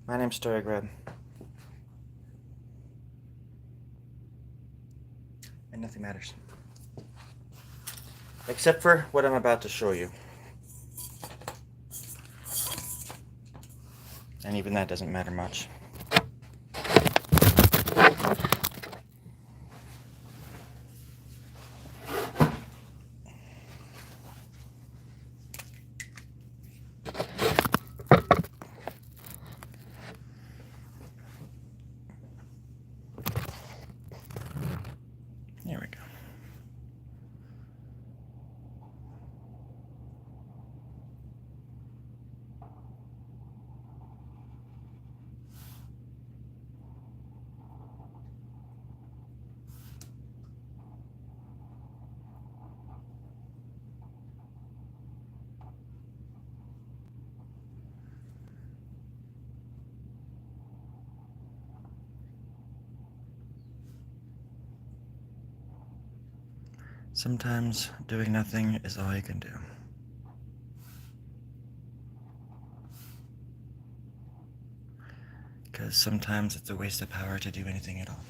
My name's Storygrad. And nothing matters. Except for what I'm about to show you. And even that doesn't matter much. Here we go. Sometimes doing nothing is all you can do. Because sometimes it's a waste of power to do anything at all.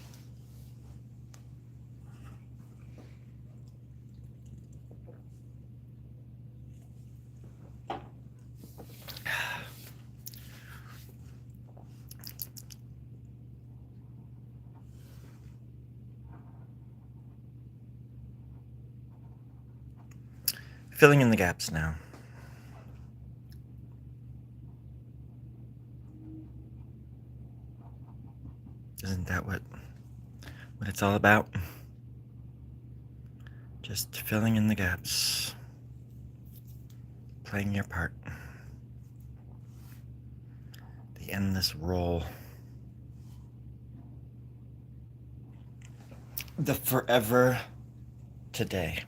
Filling in the gaps now. Isn't that what it's all about? Just filling in the gaps. Playing your part. The endless role. The forever today.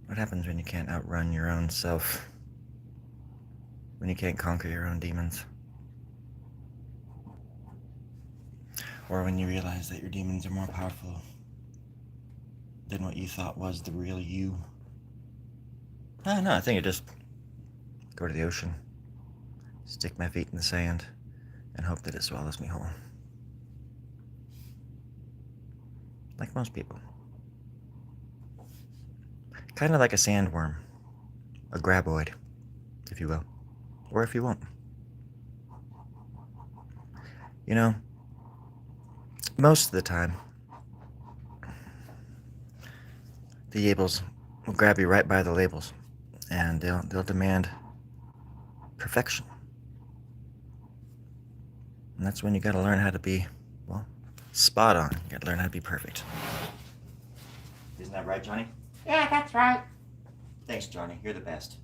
What happens when you can't outrun your own self? When you can't conquer your own demons? Or when you realize that your demons are more powerful than what you thought was the real you? No, I think I just go to the ocean, stick my feet in the sand, and hope that it swallows me whole. Like most people. Kind of like a sandworm. A graboid, if you will. Or if you won't. You know, most of the time, the Yabels will grab you right by the labels, and they'll demand perfection. And that's when you gotta learn how to be, well, spot on. You gotta learn how to be perfect. Isn't that right, Johnny? Yeah, that's right. Thanks, Johnny. You're the best.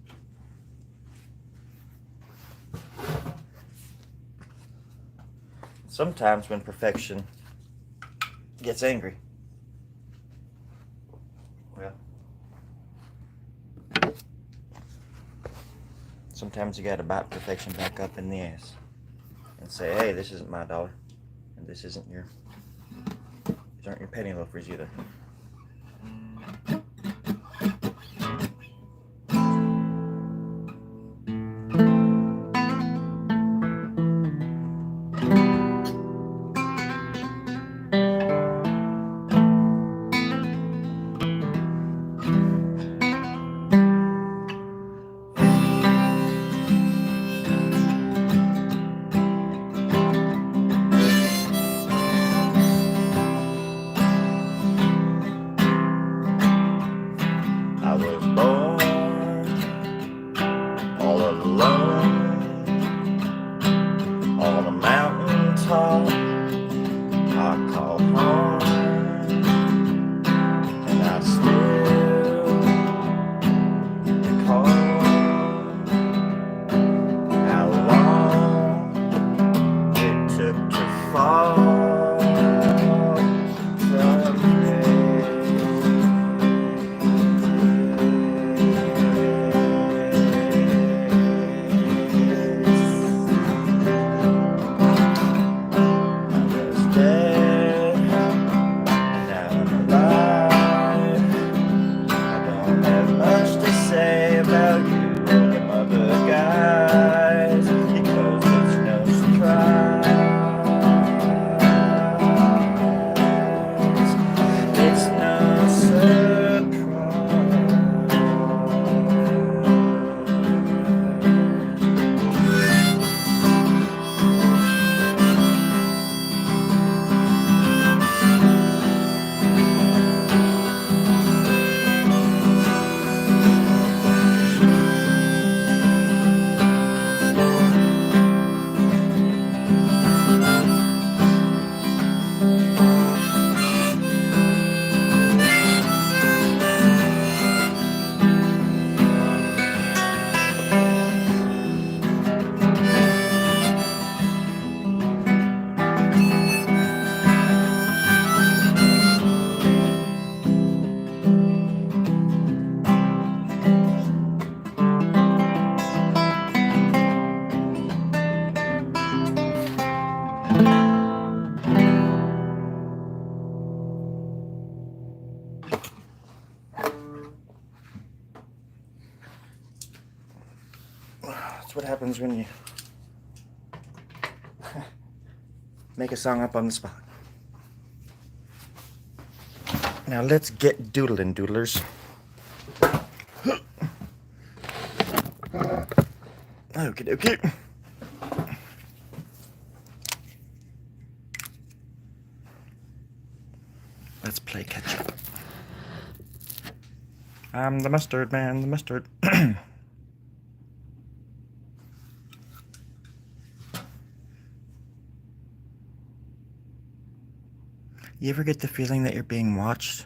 Sometimes when perfection gets angry, well, sometimes you gotta bite perfection back up in the ass and say, hey, this isn't my dollar, and these aren't your penny loafers either. That's what happens when you make a song up on the spot. Now let's get doodling, doodlers. Okie dokie. Let's play catch up. I'm the mustard man, the mustard. You ever get the feeling that you're being watched?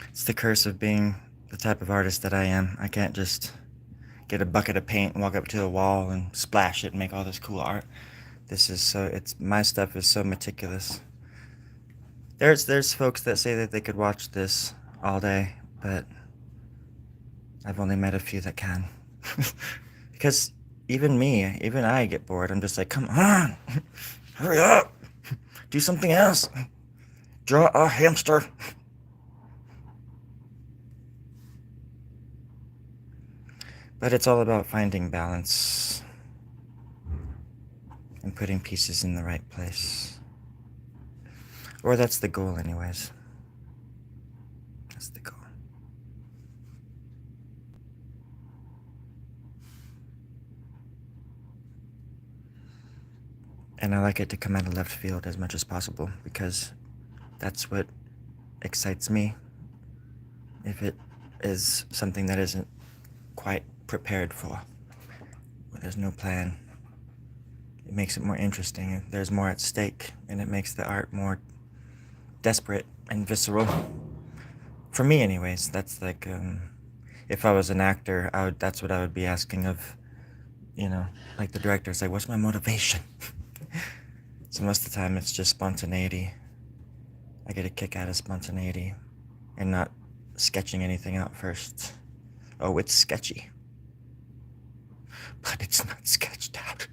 It's the curse of being the type of artist that I am. I can't just get a bucket of paint and walk up to a wall and splash it and make all this cool art. My stuff is so meticulous. There's folks that say that they could watch this all day, but I've only met a few that can. Because even I get bored. I'm just like, come on, hurry up, do something else, draw a hamster. But it's all about finding balance and putting pieces in the right place. Or that's the goal anyways. That's the goal. And I like it to come out of left field as much as possible, because that's what excites me. If it is something that isn't quite prepared for, where there's no plan, it makes it more interesting. There's more at stake, and it makes the art more desperate and visceral. For me anyways. That's like, if I was an actor, that's what I would be asking of, like the director's like, what's my motivation? So most of the time it's just spontaneity. I get a kick out of spontaneity and not sketching anything out first. Oh, it's sketchy, but it's not sketched out.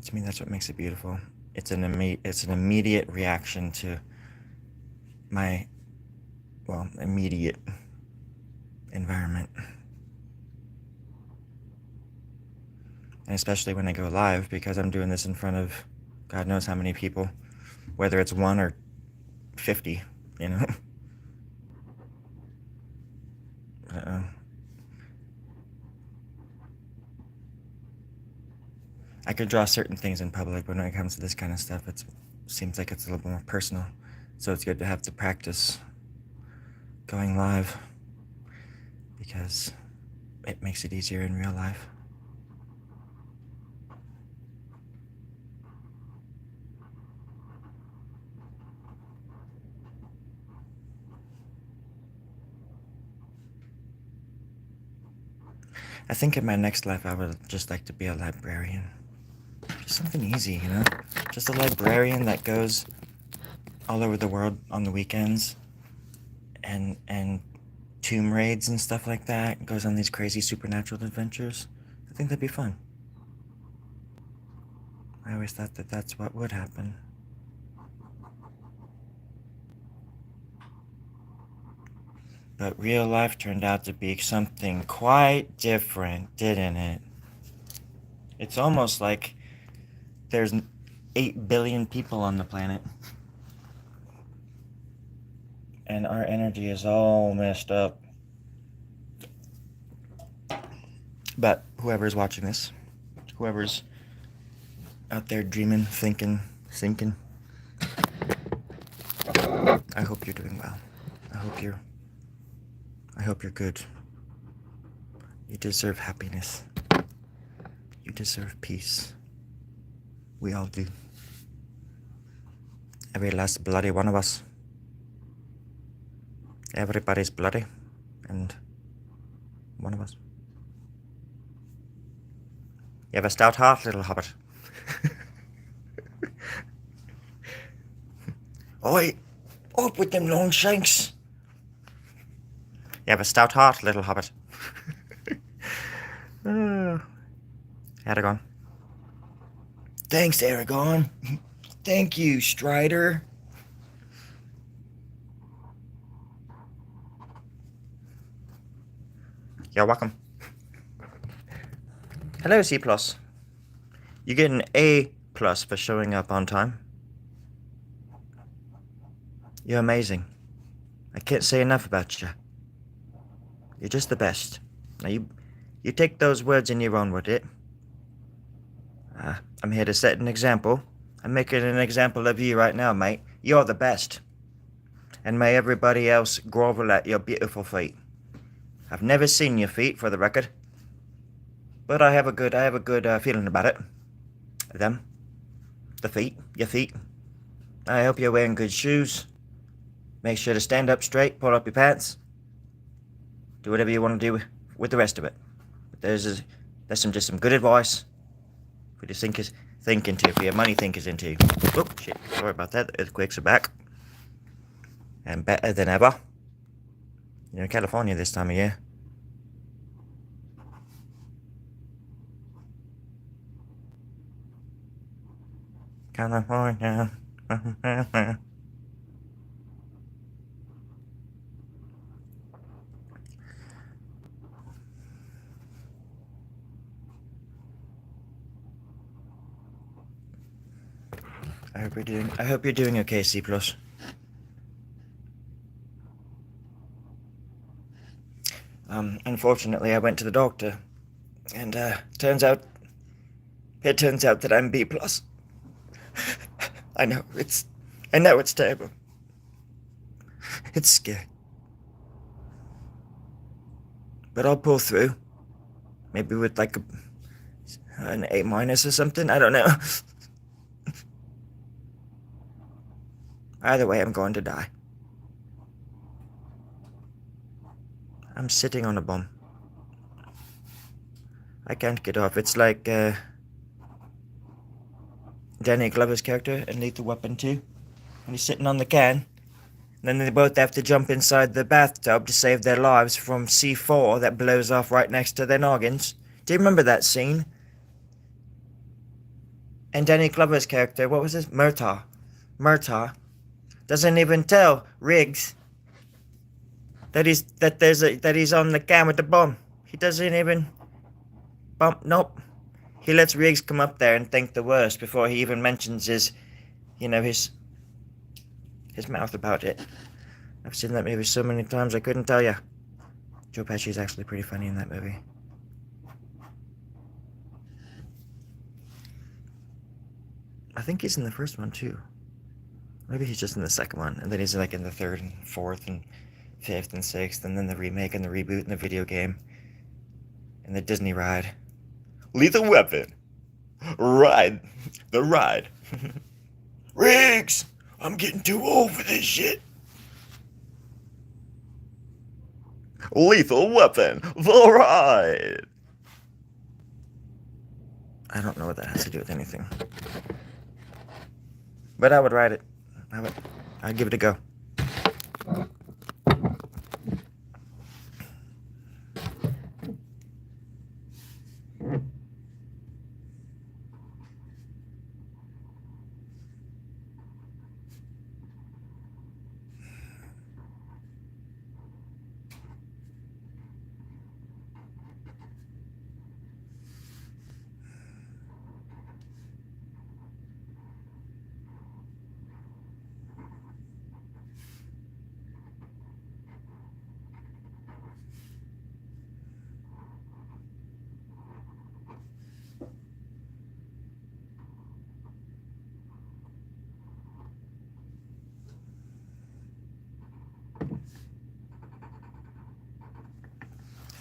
To me, that's what makes it beautiful. It's an immediate reaction to my, immediate environment. And especially when I go live, because I'm doing this in front of God knows how many people, whether it's 1 or 50, I could draw certain things in public, but when it comes to this kind of stuff, it seems like it's a little more personal. So it's good to have to practice going live, because it makes it easier in real life. I think in my next life I would just like to be a librarian. Just something easy, Just a librarian that goes all over the world on the weekends and tomb raids and stuff like that. Goes on these crazy supernatural adventures. I think that'd be fun. I always thought that that's what would happen. But real life turned out to be something quite different, didn't it? It's almost like there's 8 billion people on the planet, and our energy is all messed up. But whoever's watching this, whoever's out there dreaming, thinking, sinking, I hope you're doing well. I hope you're good. You deserve happiness. You deserve peace. We all do. Every last bloody one of us. Everybody's bloody, and one of us. You have a stout heart, little hobbit. Oi, up with them long shanks. You have a stout heart, little hobbit. Aragorn. Thanks, Aragorn. Thank you, Strider. You're welcome. Hello, C+. You get an A+ for showing up on time. You're amazing. I can't say enough about you. You're just the best. Now you take those words and you run with it. I'm here to set an example. I'm making an example of you right now, mate. You're the best. And may everybody else grovel at your beautiful feet. I've never seen your feet, for the record. But I have a good feeling about it. Them. The feet. Your feet. I hope you're wearing good shoes. Make sure to stand up straight, pull up your pants. Do whatever you want to do with the rest of it. But there's just some good advice for you to think into, for your money thinkers into. Oh, shit. Sorry about that. The earthquakes are back. And better than ever. You're in California this time of year. California. I hope you're doing okay, C+. Unfortunately, I went to the doctor, and it turns out that I'm B+. I know it's terrible. It's scary. But I'll pull through. Maybe with like an A- or something, I don't know. Either way, I'm going to die. I'm sitting on a bomb. I can't get off. It's like Danny Glover's character in Lethal Weapon 2. And he's sitting on the can. And then they both have to jump inside the bathtub to save their lives from C4 that blows off right next to their noggins. Do you remember that scene? And Danny Glover's character, what was his? Murtaugh, doesn't even tell Riggs that he's on the can with the bomb. He doesn't even bump. Nope. He lets Riggs come up there and think the worst before he even mentions his mouth about it. I've seen that movie so many times I couldn't tell you. Joe Pesci's actually pretty funny in that movie. I think he's in the first one too. Maybe he's just in the second one, and then he's like in the third and fourth and fifth and sixth, and then the remake and the reboot and the video game and the Disney ride. Lethal Weapon. Ride. The ride. Riggs! I'm getting too old for this shit. Lethal Weapon. The ride. I don't know what that has to do with anything. But I would ride it. I'd give it a go.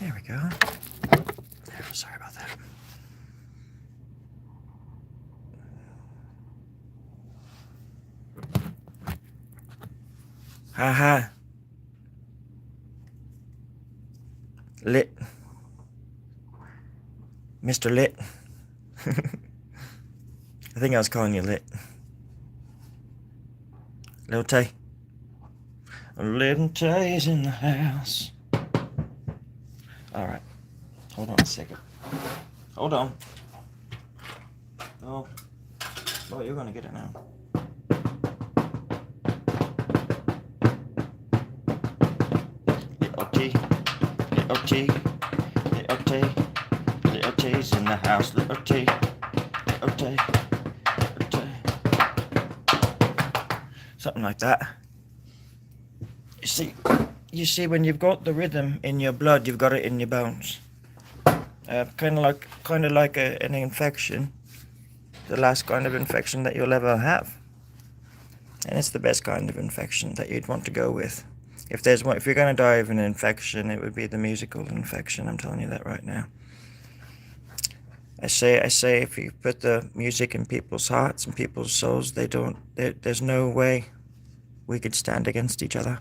There we go. Sorry about that. Haha. Lit. Mr. Lit. I think I was calling you Lit. Little Tay. Little Tay's in the house. Alright. Hold on a second. Hold on. Oh. Oh, you're gonna get it now. T, little T, little T, little T's in the house, little T, little T, little T. Something like that. You see, when you've got the rhythm in your blood, you've got it in your bones. Kind of like an infection, the last kind of infection that you'll ever have, and it's the best kind of infection that you'd want to go with. If you're gonna die of an infection, it would be the musical infection. I'm telling you that right now. I say, if you put the music in people's hearts and people's souls, there's no way we could stand against each other.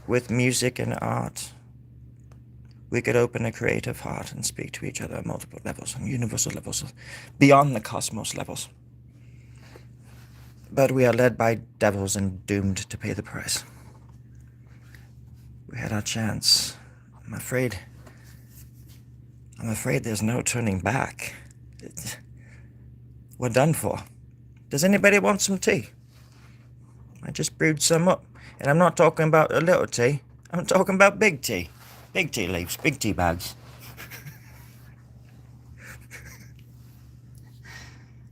With music and art, we could open a creative heart and speak to each other on multiple levels, on universal levels, beyond the cosmos levels. But we are led by devils and doomed to pay the price. We had our chance. I'm afraid there's no turning back. We're done for. Does anybody want some tea? I just brewed some up. And I'm not talking about a little tea. I'm talking about big tea. Big tea leaves, big tea bags.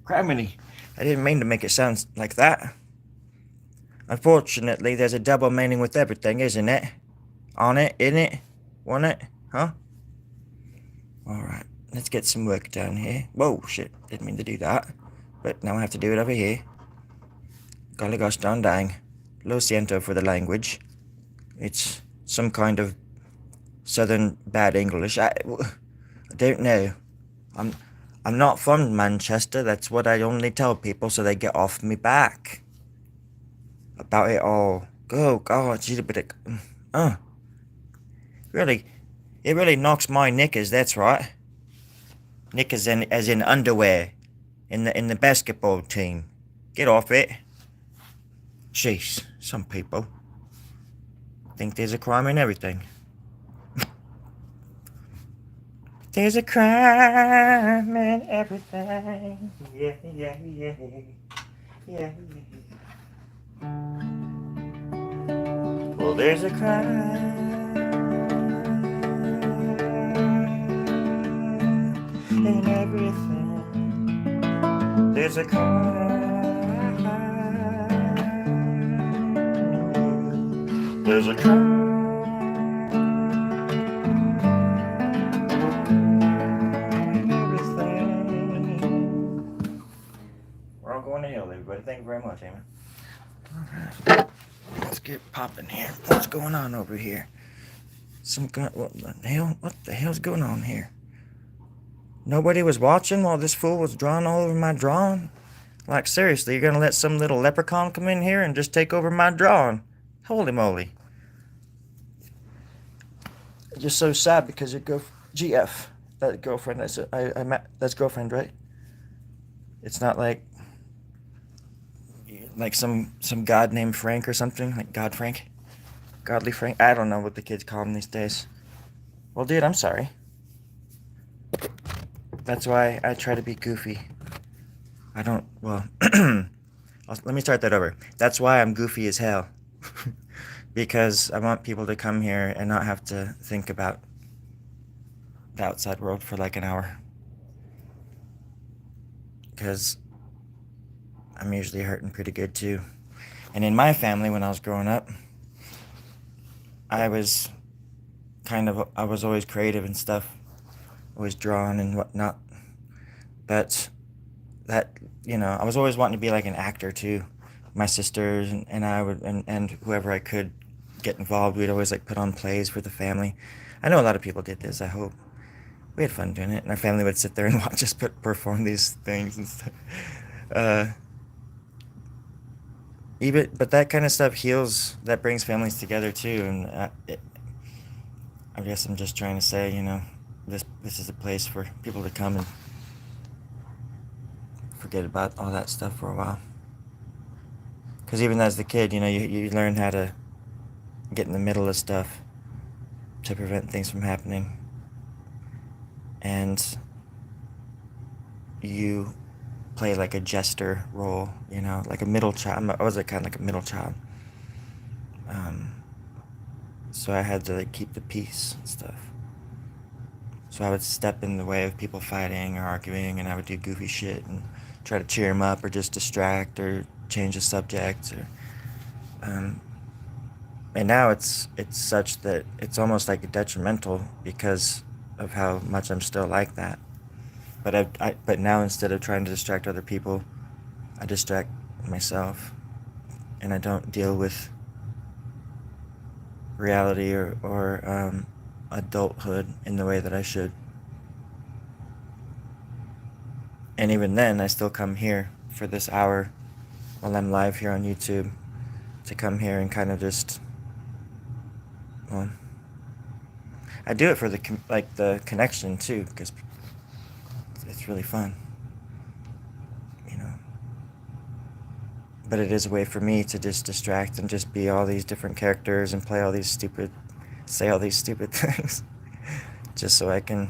Criminy. I didn't mean to make it sound like that. Unfortunately, there's a double meaning with everything, isn't it? On it, in it, want it, huh? Alright, let's get some work done here. Whoa, shit, didn't mean to do that. But now I have to do it over here. Golly gosh darn dang. Lo siento for the language. It's some kind of southern bad English. I don't know. I'm not from Manchester. That's what I only tell people so they get off me back. About it all. Oh God, she's a bit of... Really, it really knocks my knickers, that's right. Knickers as in underwear. In the basketball team. Get off it. Jeez, some people think there's a crime in everything. There's a crime in everything. Yeah, yeah, yeah. Yeah, yeah. Well, there's a crime in everything. There's a crime. There's a crime. We're all going to hell, everybody. Thank you very much, Amy. Alright. Let's get popping here. What's going on over here? What the hell's going on here? Nobody was watching while this fool was drawing all over my drawing? Like, seriously, you're gonna let some little leprechaun come in here and just take over my drawing? Holy moly. Just so sad because your GF, that girlfriend, I met, that's girlfriend, right? It's not like some god named Frank or something, like God Frank, Godly Frank. I don't know what the kids call him these days. Well, dude, I'm sorry. That's why I try to be goofy. Let me start that over. That's why I'm goofy as hell. Because I want people to come here and not have to think about the outside world for like an hour. Because I'm usually hurting pretty good too. And in my family, when I was growing up, I was always creative and stuff. Always drawing and whatnot. But that, I was always wanting to be like an actor too. My sisters and I would, and whoever I could get involved, we'd always like put on plays for the family. I know a lot of people did this, I hope. We had fun doing it, and our family would sit there and watch us perform these things and stuff. But that kind of stuff heals, that brings families together too, and I guess I'm just trying to say, this is a place for people to come and forget about all that stuff for a while. Because even as the kid, you learn how to get in the middle of stuff to prevent things from happening. And you play like a jester role, like a middle child. I was kind of like a middle child. So I had to like keep the peace and stuff. So I would step in the way of people fighting or arguing, and I would do goofy shit and try to cheer them up or just distract or change the subject. Um, and now it's such that it's almost like detrimental because of how much I'm still like that. But now instead of trying to distract other people, I distract myself, and I don't deal with reality or adulthood in the way that I should. And even then, I still come here for this hour while I'm live here on YouTube to come here and kind of just, well, I do it for the the connection too, because it's really fun, you know. But it is a way for me to just distract and just be all these different characters and say all these stupid things, just so I can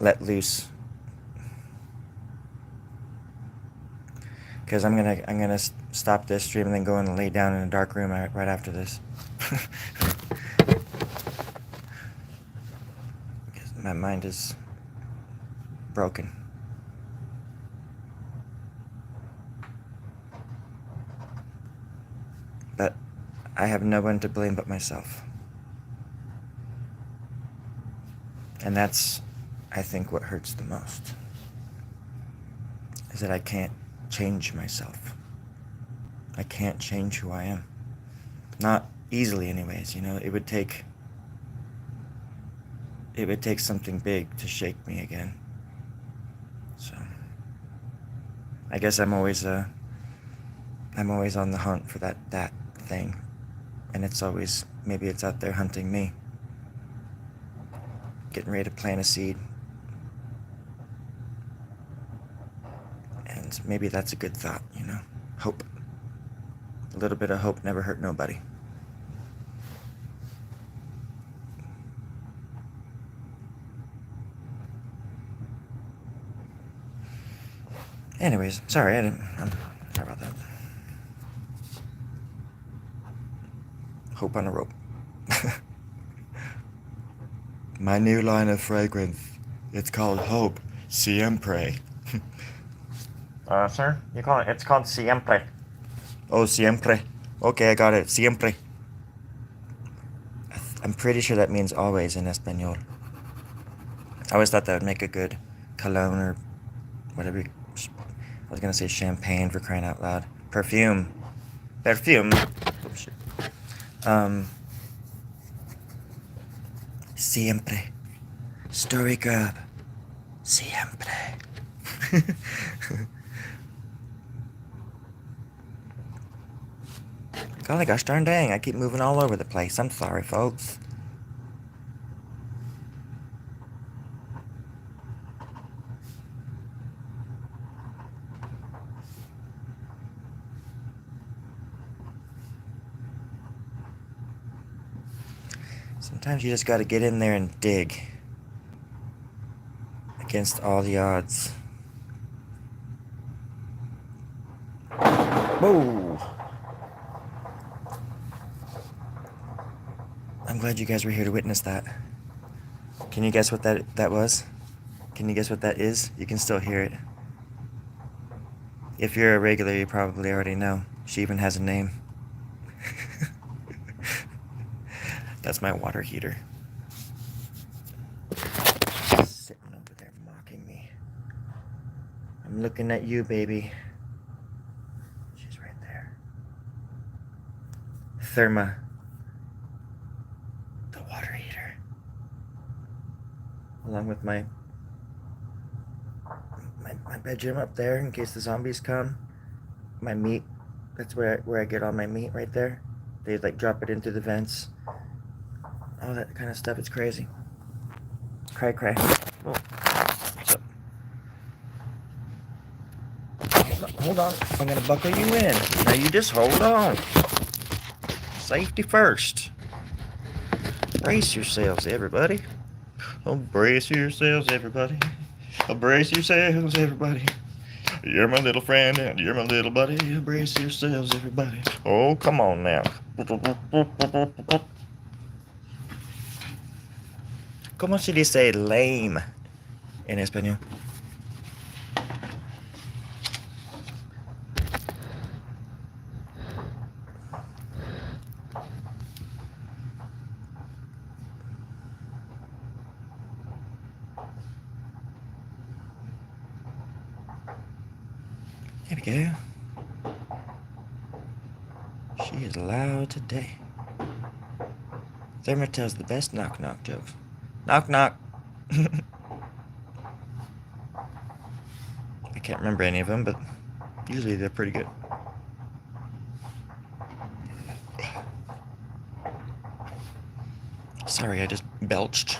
let loose. Because I'm gonna stop this stream and then go and lay down in a dark room right after this. Because my mind is broken. But I have no one to blame but myself. And that's, I think, what hurts the most. Is that I can't change myself. I can't change who I am. Not easily anyways, you know. It would take something big to shake me again. So I guess I'm always on the hunt for that thing. And it's always, maybe it's out there hunting me. Getting ready to plant a seed. And maybe that's a good thought, you know. Hope. A little bit of hope never hurt nobody. Anyways, sorry, I'm sorry about that. Hope on a rope. My new line of fragrance. It's called Hope. Siempre. Sir? It's called Siempre. Oh, Siempre. Okay, I got it. Siempre. I'm pretty sure that means always in Espanol. I always thought that would make a good cologne or whatever. I was gonna say champagne for crying out loud. Perfume. Perfume. Oh, shit. Siempre. Story grub. Siempre. Golly gosh darn dang, I keep moving all over the place. I'm sorry, folks. Sometimes you just gotta get in there and dig. Against all the odds. Whoa! I'm glad you guys were here to witness that. Can you guess what that was? Can you guess what that is? You can still hear it. If you're a regular, you probably already know. She even has a name. That's my water heater. Sitting over there mocking me. I'm looking at you, baby. She's right there. Therma. The water heater. Along with my bedroom up there in case the zombies come. My meat. That's where I get all my meat right there. They like drop it in through the vents. All that kind of stuff. It's crazy. Cray. Oh. What's up? Hold on. I'm gonna buckle you in. Now you just hold on. Safety first. Brace yourselves, everybody. Oh, brace yourselves, everybody. Oh, brace yourselves, everybody. You're my little friend and you're my little buddy. Brace yourselves, everybody. Oh, come on now. ¿Cómo se dice lame en español? There we go. She is loud today. Therma tells the best knock-knock jokes. Knock-knock. I can't remember any of them, but usually they're pretty good. Sorry, I just belched.